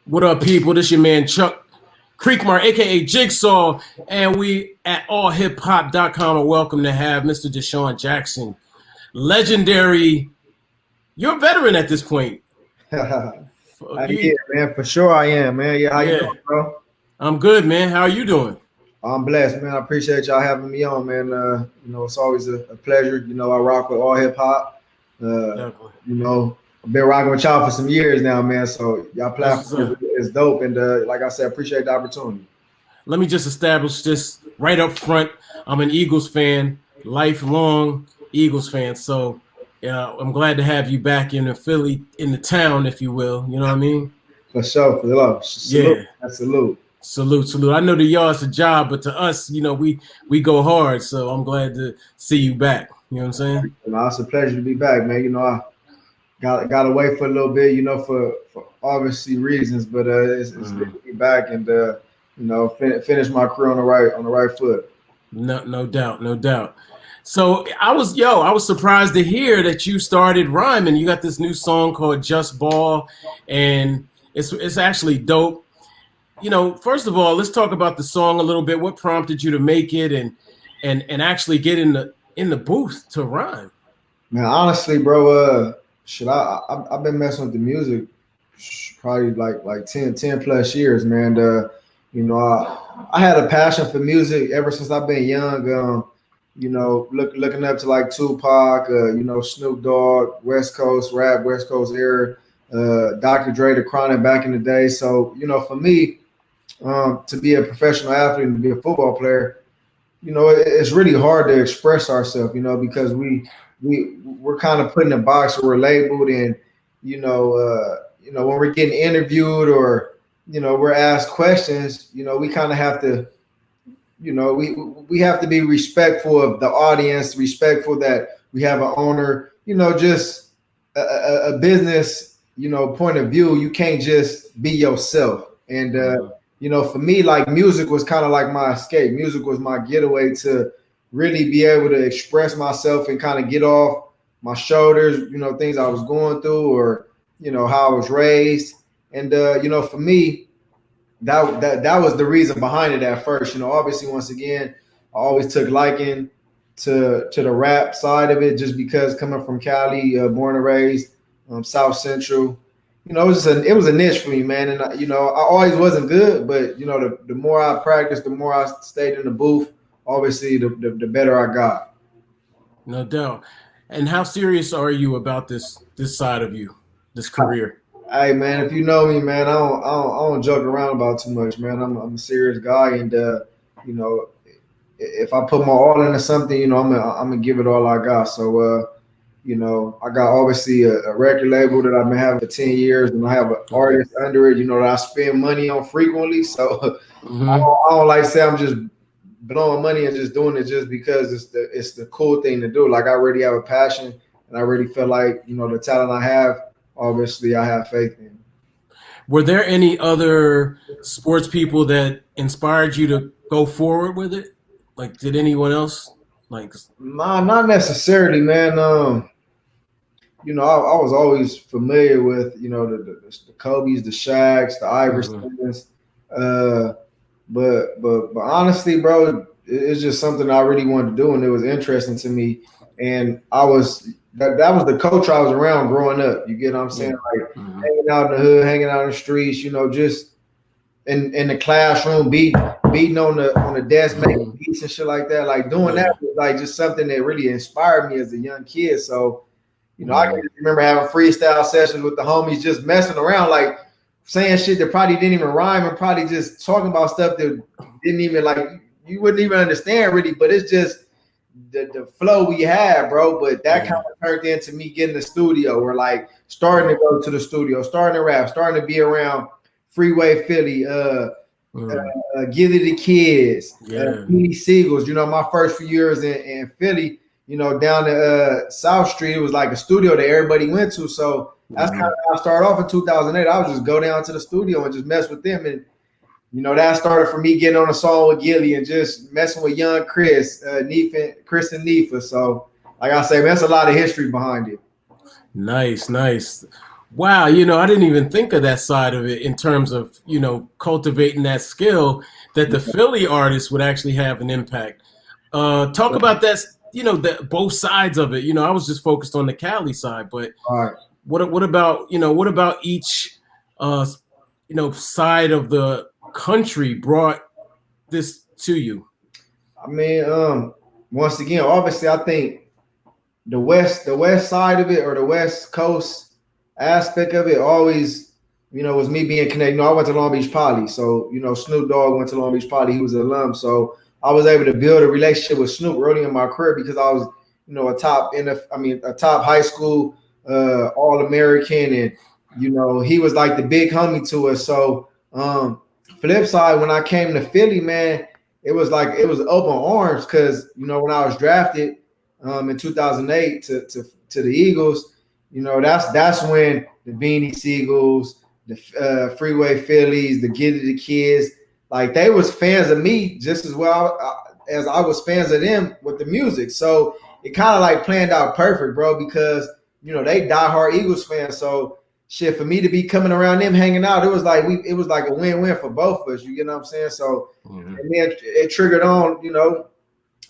What up, people? This your man Chuck Creekmar, aka Jigsaw, and we at allhiphop.com are welcome to have Mr. Deshaun Jackson, legendary. You're a veteran at this point. Yeah, man, for sure I am, man. Yeah, how you doing, bro? I'm good, man. How are you doing? I'm blessed, man. I appreciate y'all having me on, man. It's always a pleasure. I rock with all hip hop. I've been rocking with y'all for some years now, man. So y'all platform is dope, and like I said, I appreciate the opportunity. Let me just establish this right up front. I'm an Eagles fan, lifelong Eagles fan. So I'm glad to have you back in Philly, in the town, if you will. You know what I mean? For sure, for love. Salute. Yeah. Salute. Salute. I know the yard's a job, but to us, we go hard. So I'm glad to see you back. You know what I'm saying? It's a pleasure to be back, man. I got away for a little bit, for obviously reasons, but it's good to be back and finish my career on the right foot. No doubt. So I was surprised to hear that you started rhyming. You got this new song called Just Ball, and it's actually dope. First of all, let's talk about the song a little bit. What prompted you to make it and actually get in the booth to rhyme? Man, honestly, bro, I've been messing with the music probably like 10 plus years, man. I had a passion for music ever since I've been young. Looking up to like Tupac, Snoop Dogg, West Coast rap, West Coast era, Dr. Dre, the Chronic back in the day. So, for me, to be a professional athlete and to be a football player, it's really hard to express ourselves, because we're kind of put in a box or we're labeled, and when we're getting interviewed or we're asked questions, we kind of have to, we have to be respectful of the audience, respectful that we have an owner, just a business, point of view. You can't just be yourself. And for me, like, music was kind of like my escape. Music was my getaway to really be able to express myself and kind of get off my shoulders, things I was going through or, how I was raised. And, for me, that was the reason behind it at first. Obviously, once again, I always took liking to the rap side of it just because coming from Cali, born and raised, South Central, it was a niche for me, man. And, I always wasn't good, but, the more I practiced, the more I stayed in the booth, obviously, the better I got. No doubt. And how serious are you about this side of you, this career? Hey, man, if you know me, man, I don't joke around about too much, man. I'm a serious guy, and if I put my all into something, I'm gonna give it all I got. So, I got obviously a record label that I've been having for 10 years, and I have an artist under it, that I spend money on frequently. So I don't like to say I'm just blowing money and just doing it just because it's the cool thing to do. Like, I already have a passion, and I already feel like, the talent I have, obviously I have faith in. Were there any other sports people that inspired you to go forward with it? Like, did anyone else? Nah, not necessarily, man. I was always familiar with, the Kobe's, the Shaqs, the Iversons. But honestly, bro, it's just something I really wanted to do, and it was interesting to me. And that was the coach I was around growing up. You get what I'm saying? Like, hanging out in the hood, hanging out in the streets, just in the classroom, beating on the desk, making beats and shit like that. Like, doing that was like just something that really inspired me as a young kid. So, I can remember having freestyle sessions with the homies, just messing around, like saying shit that probably didn't even rhyme and probably just talking about stuff that didn't even, like, you wouldn't even understand really, but it's just the flow we had, bro. But that kind of turned into me getting the studio, or like starting to go to the studio, starting to rap, starting to be around Freeway Philly, Gilly the Kids, Beanie Siegels. My first few years in Philly, down to South Street, it was like a studio that everybody went to. So that's kind of how I started off in 2008. I would just go down to the studio and just mess with them. And, that started for me getting on a song with Gilly and just messing with young Chris and Nefa. So, like I say, man, that's a lot of history behind it. Nice. Wow, you know, I didn't even think of that side of it in terms of, you know, cultivating that skill that the Philly artists would actually have an impact. Talk about that, you know, both sides of it. You know, I was just focused on the Cali side, but All right. what about, you know, what about each you know, side of the country brought this to you? I mean, once again, obviously, I think the west side of it, or the West Coast aspect of it, always, was me being connected. I went to Long Beach Poly, so Snoop Dogg went to Long Beach Poly. He was an alum, so I was able to build a relationship with Snoop early in my career because I was, a top high school All American, and he was like the big homie to us. So, flip side, when I came to Philly, man, it was like it was open arms because when I was drafted in 2008 to the Eagles, that's when the Beanie Seagulls, the Freeway Phillies, the Get It the Kids, like they was fans of me just as well as I was fans of them with the music. So it kind of like planned out perfect, bro, because they diehard Eagles fans. So shit, for me to be coming around them hanging out, it was like a win-win for both of us. You get what I'm saying? So and then it triggered on,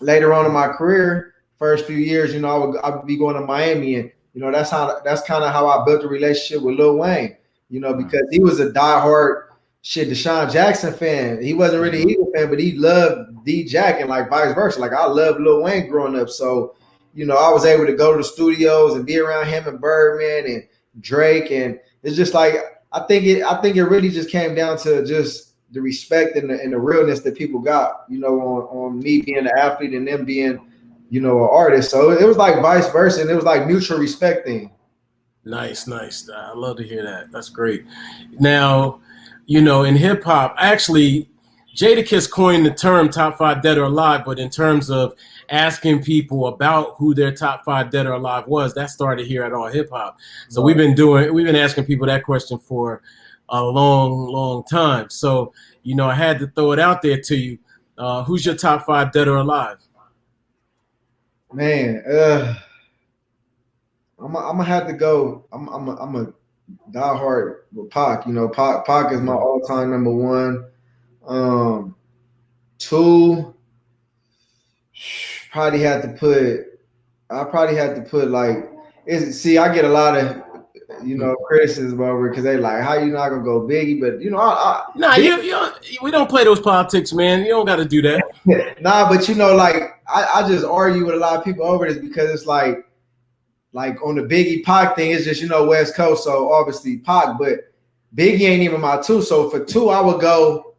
later on in my career, first few years, I would be going to Miami, and that's kind of how I built a relationship with Lil Wayne, because he was a diehard Deshaun Jackson fan. He wasn't really an Eagle fan, but he loved D Jack, and like vice versa. Like I loved Lil Wayne growing up, so I was able to go to the studios and be around him and Birdman and Drake, and it's just like I think it really just came down to just the respect and the realness that people got, on me being an athlete and them being, an artist. So it was like vice versa, and it was like mutual respect thing. Nice. I love to hear that. That's great. Now, in hip hop, actually, Jadakiss coined the term top five dead or alive, but in terms of asking people about who their top five dead or alive was, that started here at All Hip Hop. So we've been asking people that question for a long time. So, I had to throw it out there to you. Who's your top five dead or alive? Man, I'm gonna have to go. I'm a diehard with Pac. Pac is my all-time number one. Two, probably had to put. I probably had to put like. I get a lot of criticism over it because they like, how you not gonna go Biggie? But we don't play those politics, man. You don't got to do that. Nah, but like I just argue with a lot of people over this because it's like on the Biggie Pac thing, it's just West Coast, so obviously Pac, but Biggie ain't even my two. So for two, I would go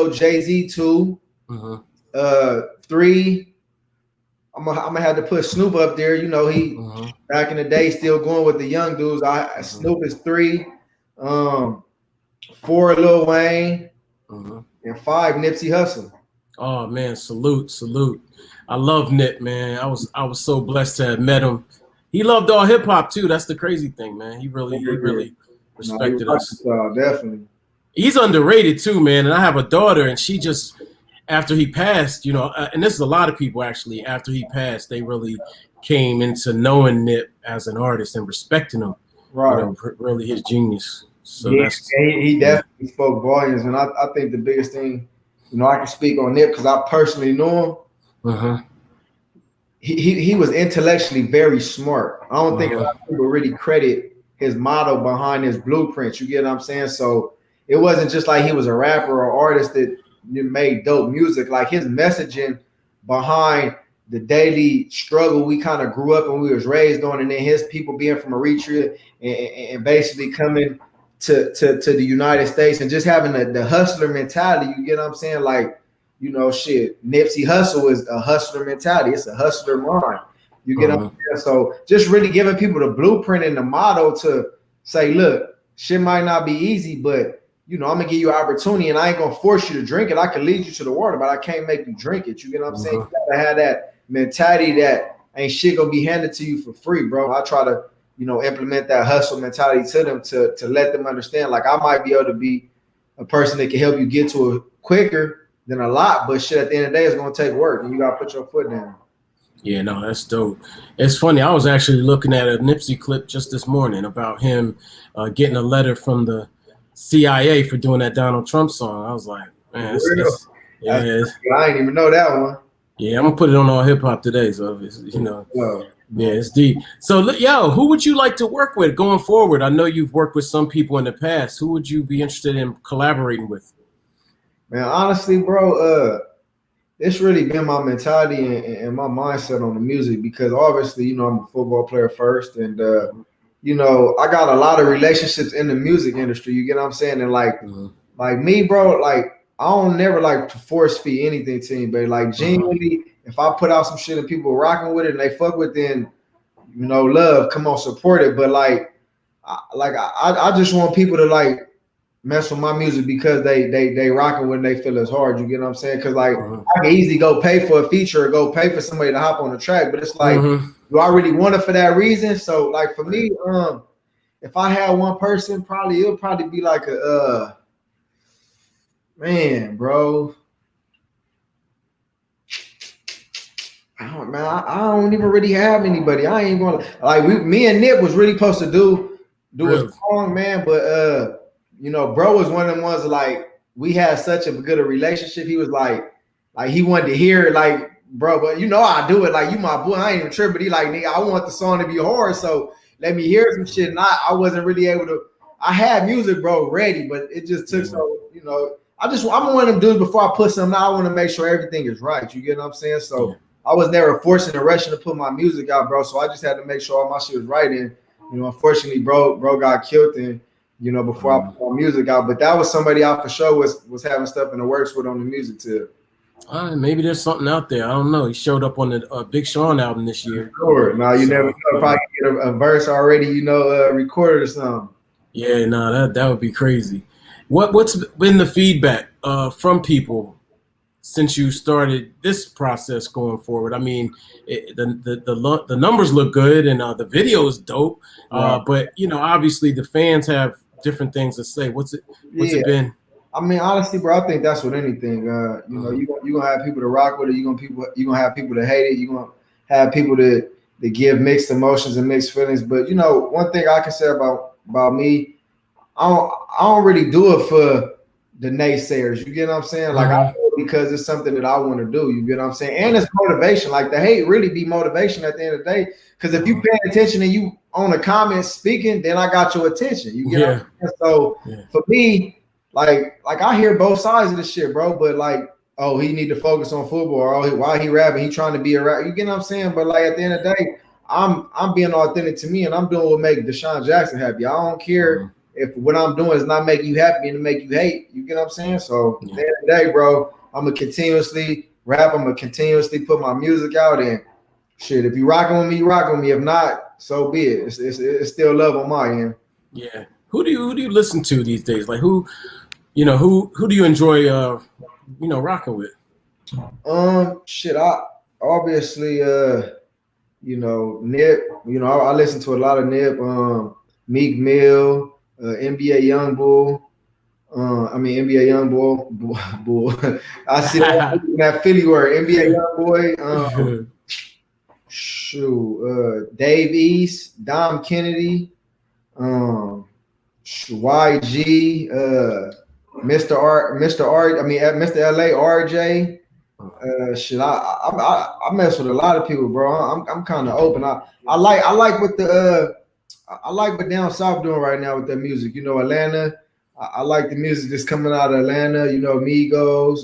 Jay-Z 2. Three, I'm gonna have to put Snoop up there. He back in the day still going with the young dudes. Snoop is 3. 4, Lil Wayne, and 5, Nipsey Hussle. Oh man, salute. I love Nip, man. I was so blessed to have met him. He loved all hip hop too. That's the crazy thing, man. He really respected us. Definitely. He's underrated too, man. And I have a daughter, and she just, after he passed, and this is a lot of people actually, after he passed, they really came into knowing Nip as an artist and respecting him. Right. Really his genius. So he definitely spoke volumes, and I think the biggest thing, I can speak on Nip because I personally know him. He was intellectually very smart. I don't think a lot of people really credit his motto behind his blueprints. You get what I'm saying? So it wasn't just like he was a rapper or artist that made dope music. Like his messaging behind the daily struggle we kind of grew up and we was raised on, and then his people being from Eritrea and basically coming to the United States and just having the hustler mentality. You get what I'm saying? Like, Nipsey Hussle is a hustler mentality. It's a hustler mind. You get what I'm saying? So just really giving people the blueprint and the motto to say, look, shit might not be easy, but I'm gonna give you an opportunity, and I ain't gonna force you to drink it. I can lead you to the water, but I can't make you drink it. You get what I'm saying? You gotta have that mentality that ain't shit gonna be handed to you for free, bro. I try to, implement that hustle mentality to them to let them understand. Like I might be able to be a person that can help you get to it quicker than a lot, but shit, at the end of the day, it's gonna take work, and you gotta put your foot down. Yeah, no, that's dope. It's funny. I was actually looking at a Nipsey clip just this morning about him getting a letter from the CIA for doing that Donald Trump song. I was like, man, For real. That's, yeah, I didn't even know that one. yeah. I'm gonna put it on All Hip Hop today, so Uh, yeah, it's deep. So, yo, who would you like to work with going forward? I know you've worked with some people in the past. Who would you be interested in collaborating with? Man, honestly, bro, it's really been my mentality and my mindset on the music because obviously, I'm a football player first, and I got a lot of relationships in the music industry. You get what I'm saying? And like me, bro, like I don't never like to force feed anything to anybody. Like genuinely, if I put out some shit and people rocking with it and they fuck with it, then love, come on, support it. But I just want people to like mess with my music because they rocking when they feel as hard. You get what I'm saying? Because like I can easily go pay for a feature or go pay for somebody to hop on the track, but it's like, do I really want it for that reason? So like for me, if I had one person, it'll probably be like a man, bro. I don't even really have anybody. I ain't gonna like me and Nip was really supposed to do a song, man, but bro was one of them ones that, like, we had such a good relationship. He was like he wanted to hear it, like, bro, but I do it, like, you my boy, I ain't even tripping. He like, nigga, I want the song to be hard, so let me hear some shit. And I wasn't really able to. I had music, bro, ready, but it just took I'm one of them dudes, before I put something out, I want to make sure everything is right. You get what I'm saying? So I was never forcing or rushing to put my music out, bro. So I just had to make sure all my shit was right. And unfortunately, bro got killed, and before I put my music out. But that was somebody I for sure was having stuff in the works with on the music tip. Maybe there's something out there. I don't know. He showed up on the Big Sean album this year. Sure. Now you never know. Probably get a verse already, recorded or something. Yeah, no, that would be crazy. What's been the feedback from people since you started this process going forward? I mean, the numbers look good, and the video is dope. Right. But obviously the fans have different things to say. What's it been? I mean, honestly, bro, I think that's with anything. You're gonna have people to rock with it. You're gonna have people to hate it. You're gonna have people that give mixed emotions and mixed feelings. But one thing I can say about me, I don't really do it for the naysayers. You get what I'm saying? Like, I do it because it's something that I want to do. You get what I'm saying? And it's motivation. Like, the hate really be motivation at the end of the day. Because if you pay attention and you on the comments speaking, then I got your attention. You get what I'm saying? So for me, like I hear both sides of the shit, bro. But like, oh, he need to focus on football. Or why he rapping? He trying to be a rapper. You get what I'm saying? But like, at the end of the day, I'm being authentic to me, and I'm doing what make Deshaun Jackson happy. I don't care if what I'm doing is not making you happy and to make you hate. You get what I'm saying? So at the end of the day, bro, I'm gonna continuously rap. I'm gonna continuously put my music out, and shit, if you rocking with me, you rocking with me. If not, so be it. It's still love on my end. Yeah. Who do you listen to these days? Like who do you enjoy rocking with? Shit, I obviously Nip. I listen to a lot of Nip. Meek Mill, NBA Youngbull. NBA Youngbull. I see that Philly word. NBA Youngboy. Dave East, Dom Kennedy, YG, Mr. LA, RJ. I mess with a lot of people, bro. I'm kind of open. I like what down south doing right now with their music. Atlanta. I like the music that's coming out of Atlanta. Migos.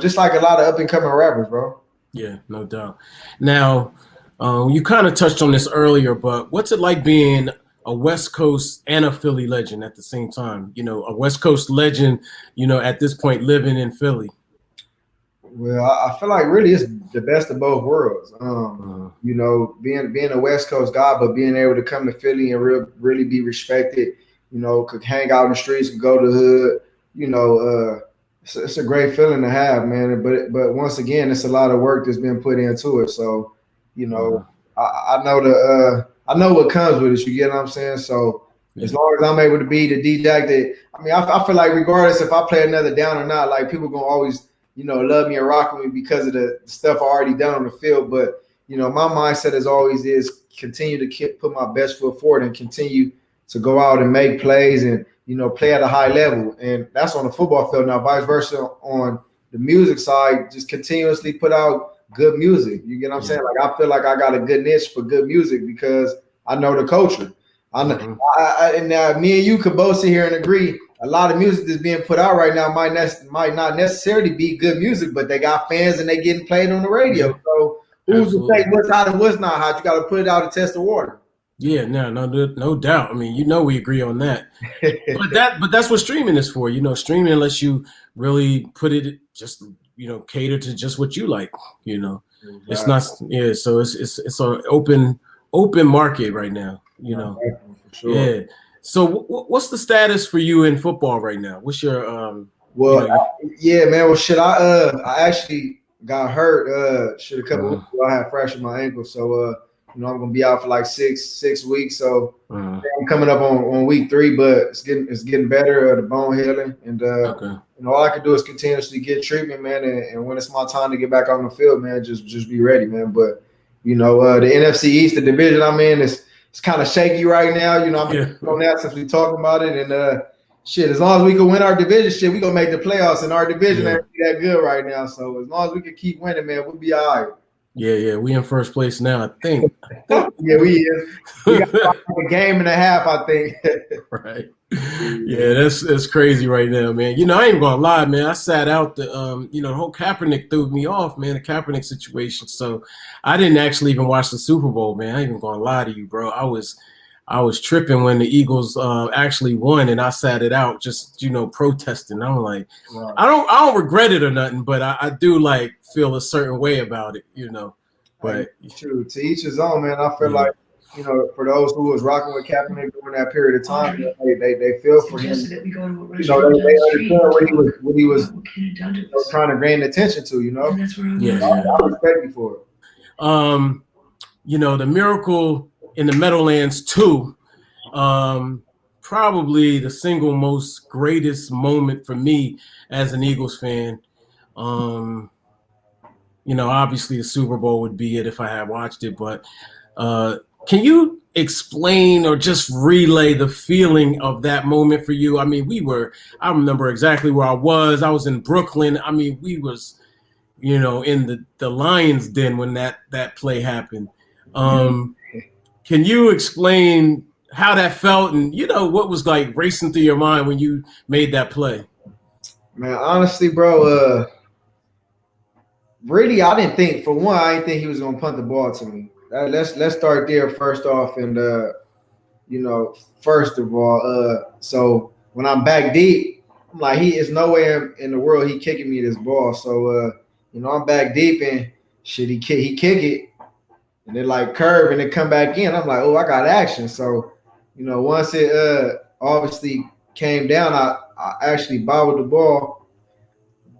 Just like a lot of up and coming rappers, bro. Yeah, no doubt. Now, you kind of touched on this earlier, but what's it like being a West Coast and a Philly legend at the same time? A West Coast legend, at this point living in Philly. Well, I feel like really it's the best of both worlds. Being a West Coast guy, but being able to come to Philly and really be respected. Could hang out in the streets, could go to the hood. It's a great feeling to have, man. But once again, it's a lot of work that's been put into it. So, I know what comes with it. You get what I'm saying? So as long as I'm able to be the DJ that, I feel like regardless if I play another down or not, like people gonna always love me and rock with me because of the stuff I already done on the field. But, my mindset as always is continue to put my best foot forward and continue to go out and make plays and, play at a high level. And that's on the football field. Now, vice versa on the music side, just continuously put out good music. You get what I'm saying? Like, I feel like I got a good niche for good music because I know the culture. And now me and you could both sit here and agree. A lot of music that's being put out right now might not necessarily be good music, but they got fans and they getting played on the radio. Yeah. So who's to say what's hot and what's not hot? You got to put it out and test the water. Yeah, no doubt. I mean, we agree on that. but that's what streaming is for. Streaming lets you really put it just cater to just what you like. Exactly. It's not So it's an open market right now. Sure. Yeah. So what's the status for you in football right now? What's your man. Well, shit. I actually got hurt. A couple weeks ago, I had fractured my ankle, so I'm gonna be out for like six weeks. So I'm coming up on week 3, but it's getting better. The bone healing, and all I can do is continuously get treatment, man. And when it's my time to get back on the field, man, just be ready, man. But the NFC East, the division I'm in, it's kind of shaky right now. I'm on that since we talking about it, and as long as we can win our division, we gonna make the playoffs. And our division ain't that good right now. So as long as we can keep winning, man, we'll be all right. Yeah, we in first place now, I think. Yeah, we is. We got a game and a half, I think. Right. Yeah, that's crazy right now, man. I ain't gonna lie, man. I sat out the the whole Kaepernick threw me off, man, the Kaepernick situation. So I didn't actually even watch the Super Bowl, man. I ain't even gonna lie to you, bro. I was tripping when the Eagles actually won, and I sat it out just protesting. I'm like, right. I don't regret it or nothing, but I do like feel a certain way about it, But true, to each his own, man. I feel like for those who was rocking with Kaepernick during that period of time, they feel for him. They understand what he was trying to gain attention to. I respect you for it. The Miracle in the Meadowlands 2, probably the single most greatest moment for me as an Eagles fan. Obviously the Super Bowl would be it if I had watched it, but can you explain or just relay the feeling of that moment for you? I mean, I remember exactly where I was. I was in Brooklyn. I mean, we was, in the Lions Den when that play happened. Can you explain how that felt and, what was like racing through your mind when you made that play? Man, honestly, bro, really, I didn't think he was going to punt the ball to me. Let's start there first off. And, first of all, so when I'm back deep, I'm like, is no way in the world he kicking me this ball. So, I'm back deep and shit, he kick it. And it like curve and it come back in. I'm like, oh, I got action. So, once it obviously came down, I actually bobbled the ball,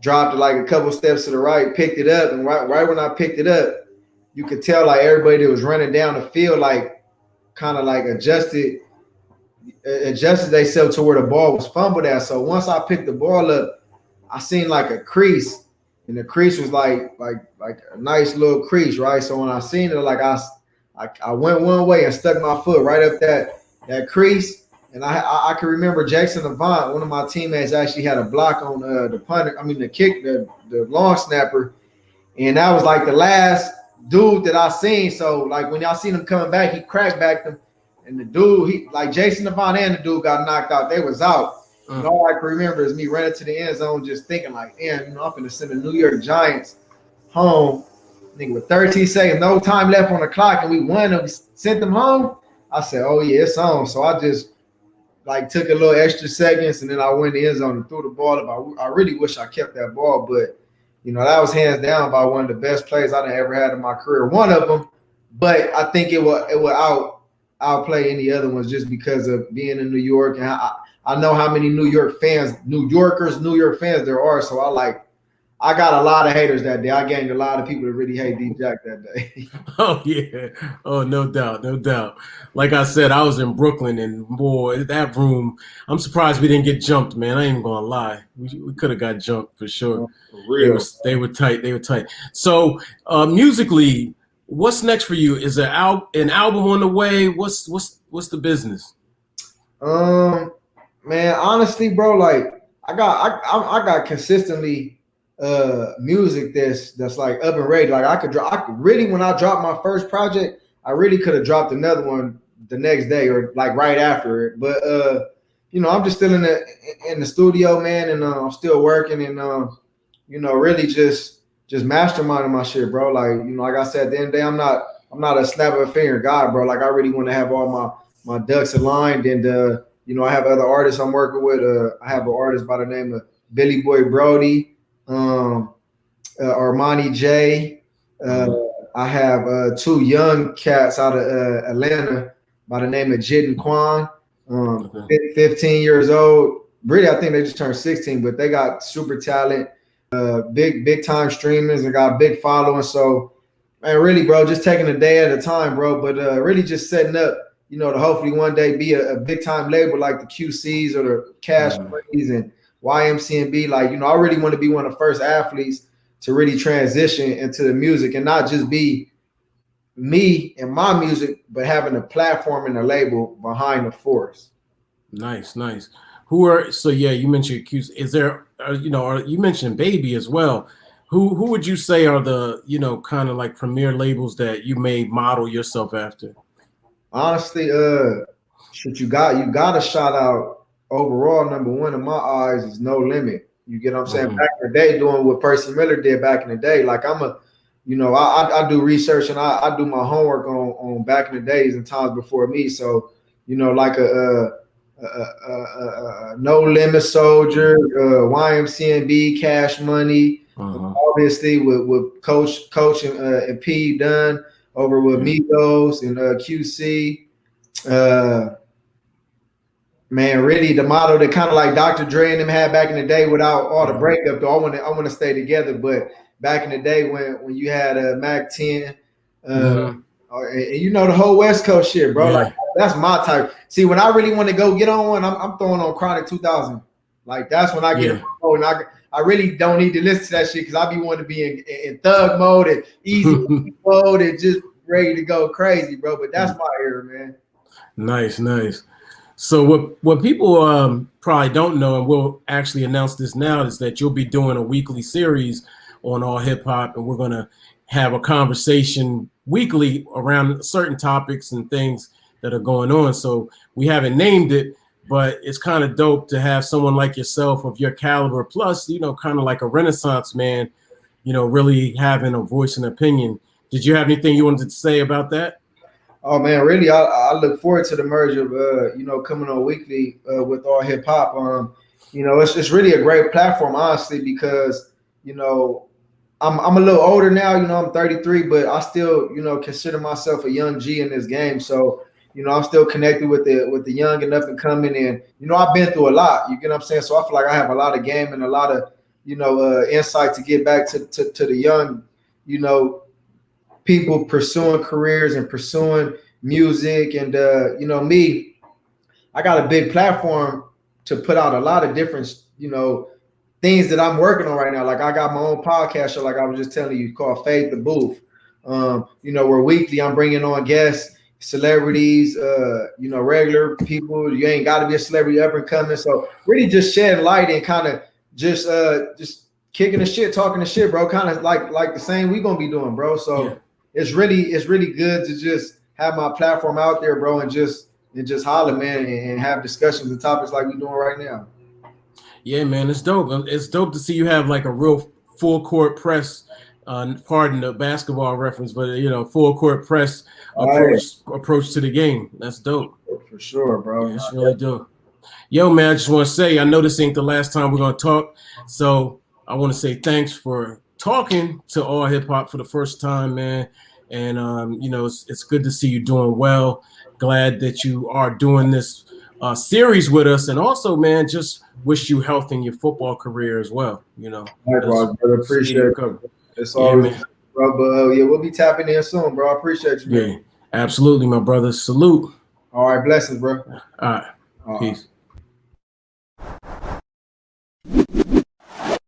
dropped it like a couple steps to the right, picked it up. And right when I picked it up, you could tell like everybody that was running down the field, like kind of like adjusted themselves to where the ball was fumbled at. So once I picked the ball up, I seen like a crease. And the crease was like a nice little crease, right? So when I seen it, like I went one way and stuck my foot right up that crease. And I can remember Jackson Avant, one of my teammates, actually had a block on the kick, the long snapper. And that was like the last dude that I seen. So like when y'all seen him coming back, he cracked back them. And the dude, Jason Avant and the dude got knocked out. They was out. And all I can remember is me running to the end zone, just thinking like, damn, I'm going to send the New York Giants home. I think with 13 seconds, no time left on the clock, and we won and we sent them home. I said, oh yeah, it's on. So I just took a little extra seconds, and then I went in the end zone and threw the ball up. I really wish I kept that ball, but that was hands down by one of the best plays I've ever had in my career. One of them, but I think it will outplay any other ones just because of being in New York, and I know how many New York fans there are. So I I got a lot of haters that day. I gained a lot of people that really hate D Jack that day. Oh yeah. Oh, no doubt, no doubt. Like I said, I was in Brooklyn, and boy, that room. I'm surprised we didn't get jumped, man. I ain't even gonna lie. We could have got jumped for sure. For They were real. they were tight. They were tight. So musically, what's next for you? Is an album on the way? What's the business? Man, honestly, bro, like I got consistently music that's like up and ready. Like I could really, when I dropped my first project, I really could have dropped another one the next day or like right after it. But I'm just still in the studio, man, and I'm still working and really just masterminding my shit, bro. Like, like I said, at the end of the day, I'm not a snap of a finger guy, bro. Like I really want to have all my ducks aligned, and I have other artists I'm working with. I have an artist by the name of Billy Boy Brody, Armani J. I have two young cats out of Atlanta by the name of Jid and Quan, 15 years old. Really, I think they just turned 16, but they got super talent, big time streamers, and got big following. So, man, really, bro, just taking a day at a time, bro. But really, just setting up, to hopefully one day be a big time label like the QCs or the Cash Moneys and YMCMB. Like, I really want to be one of the first athletes to really transition into the music and not just be me and my music, but having a platform and a label behind the force. Nice. You mentioned QC. Is there, or you mentioned Baby as well. Who would you say are the, kind of like premier labels that you may model yourself after? Honestly, you got to shout out overall. Number one in my eyes is No Limit. You get what I'm saying? Back in the day, doing what Percy Miller did back in the day. Like I do research and I do my homework on back in the days and times before me. So, like a No Limit Soldier, YMCMB, Cash Money, obviously with Coach and P Dunn over with Migos and QC. Man, really the motto that kind of like Dr. Dre and them had back in the day without all the breakup. Though I want to stay together, but back in the day when you had Mac 10, and the whole West Coast shit, bro. Like that's my type. See, when I really want to go get on one, I'm throwing on Chronic 2000. Like that's when I get on, and I really don't need to listen to that shit because I be wanting to be in thug mode and easy mode and just ready to go crazy, bro. But that's my era, man. Nice. So what people probably don't know, and we'll actually announce this now, is that you'll be doing a weekly series on All Hip Hop, and we're going to have a conversation weekly around certain topics and things that are going on. So we haven't named it, but it's kind of dope to have someone like yourself of your caliber, plus, kind of like a Renaissance man, really having a voice and opinion. Did you have anything you wanted to say about that? Oh man, really, I look forward to the merge of coming on weekly with All Hip Hop. It's really a great platform, honestly, because I'm a little older now. I'm 33, but I still consider myself a young G in this game. So I'm still connected with the young and up and coming, and I've been through a lot. You get what I'm saying? So I feel like I have a lot of game and a lot of insight to get back to the young, people pursuing careers and pursuing music. And me, I got a big platform to put out a lot of different things that I'm working on right now. Like I got my own podcast show, like I was just telling you, called Fade the Booth. Where weekly I'm bringing on guests, celebrities, regular people. You ain't got to be a celebrity, up and coming. So really just shedding light and kind of just kicking the shit, talking the shit, bro. Kind of like the same we gonna be doing, bro. So it's really good to just have my platform out there, bro, and just holler, man, and have discussions and topics like we're doing right now. Yeah, man, it's dope. It's dope to see you have like a real full court press. Pardon the basketball reference, but full court press approach to the game. That's dope. For sure, bro. Yeah, it's really dope. Yo, man, I just want to say, I know this ain't the last time we're gonna talk, so I want to say thanks for talking to All Hip Hop for the first time, man. And it's good to see you doing well. Glad that you are doing this series with us, and also, man, just wish you health in your football career as well. You know, Likewise, brother. Appreciate it. It's always, man. bro. But yeah, we'll be tapping in soon, bro. I appreciate you, man. Yeah, absolutely, my brother. Salute. All right, blessings, bro. All right. Peace.